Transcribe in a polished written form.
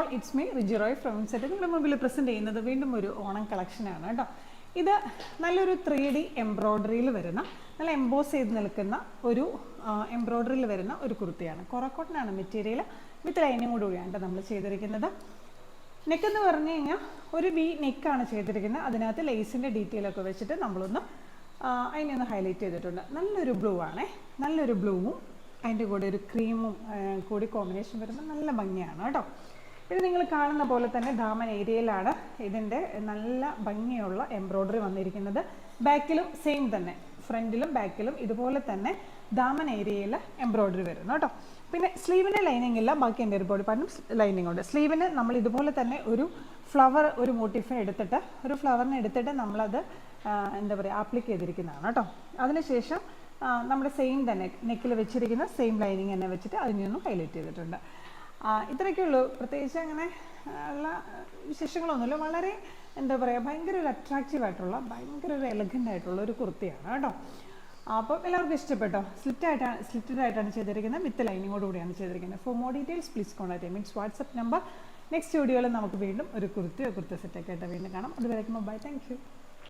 All, it's me Riji Roy from set. നിങ്ങളുടെ മുമ്പിൽ present ചെയ്യുന്നത് വീണ്ടും ഒരു ഓണം കളക്ഷനാണ് കേട്ടോ. ഇത് നല്ലൊരു 3D എംബ്രോയ്ഡറിയിൽ വരുന്ന, നല്ല എംബോസ് ചെയ്ത് നിൽക്കുന്ന ഒരു എംബ്രോയ്ഡറിയിൽ വരുന്ന ഒരു കുർത്തിയാണ്. കൊറക്കോട്ടനാണ് മെറ്റീരിയൽ, വിത്ത് ലൈനിങ് കൂടിയാണ് നമ്മൾ ചെയ്തിരിക്കുന്നത്. നെക്ക് എന്ന് പറഞ്ഞു കഴിഞ്ഞാൽ ഒരു വി നെക്കാണ് ചെയ്തിരിക്കുന്നത്. അതിനകത്ത് ലേസിൻ്റെ ഡീറ്റെയിൽ ഒക്കെ വെച്ചിട്ട് നമ്മളൊന്ന് അതിനൊന്ന് ഹൈലൈറ്റ് ചെയ്തിട്ടുണ്ട്. നല്ലൊരു ബ്ലൂ ആണേ, നല്ലൊരു ബ്ലൂവും അതിൻ്റെ കൂടെ ഒരു ക്രീമും കൂടി കോമ്പിനേഷൻ വരുമ്പോൾ നല്ല ഭംഗിയാണ് കേട്ടോ. ഇത് നിങ്ങൾ കാണുന്ന പോലെ തന്നെ ദാമൻ ഏരിയയിലാണ് ഇതിൻ്റെ നല്ല ഭംഗിയുള്ള എംബ്രോയ്ഡറി വന്നിരിക്കുന്നത്. ബാക്കിലും സെയിം തന്നെ, ഫ്രണ്ടിലും ബാക്കിലും ഇതുപോലെ തന്നെ ദാമൻ ഏരിയയിൽ എംബ്രോയ്ഡറി വരുന്നു കേട്ടോ. പിന്നെ സ്ലീവിന് ലൈനിങ് ഇല്ല, ബാക്കി എൻ്റെ ഒരു ബോഡി പാർട്ടും ലൈനിങ് ഉണ്ട്. സ്ലീവിന് നമ്മൾ ഇതുപോലെ തന്നെ ഒരു ഫ്ലവർ, ഒരു മോട്ടിഫൈ എടുത്തിട്ട്, ഒരു ഫ്ലവറിനെ എടുത്തിട്ട് നമ്മളത് എന്താ പറയുക ആപ്ലിക്ക് ചെയ്തിരിക്കുന്നതാണ് കേട്ടോ. അതിനുശേഷം നമ്മുടെ സെയിം തന്നെ നെക്കിൽ വെച്ചിരിക്കുന്ന സെയിം ലൈനിങ് തന്നെ വെച്ചിട്ട് അതിനെയൊന്നും ഹൈലൈറ്റ് ചെയ്തിട്ടുണ്ട്. ഇത്രയൊക്കെയുള്ളൂ. പ്രത്യേകിച്ച് അങ്ങനെ ഉള്ള വിശേഷങ്ങളൊന്നുമില്ല. വളരെ എന്താ പറയുക, ഭയങ്കര ഒരു അട്രാക്റ്റീവ് ആയിട്ടുള്ള, ഭയങ്കര ഒരു എലഗൻ്റ് ആയിട്ടുള്ള ഒരു കുർത്തിയാണ് കേട്ടോ. അപ്പം എല്ലാവർക്കും ഇഷ്ടപ്പെട്ടോ? സ്ലിറ്റഡ് ആയിട്ടാണ് ചെയ്തിരിക്കുന്നത്, വിത്ത് ലൈനിങ്ങോട് കൂടിയാണ് ചെയ്തിരിക്കുന്നത്. For more details please contact means WhatsApp number. Next വീഡിയോയിൽ നമുക്ക് വീണ്ടും ഒരു കുർത്തി സെറ്റൊക്കെ ആയിട്ട് വീണ്ടും കാണാം. അതുവരേക്കും ബൈ, താങ്ക് യു.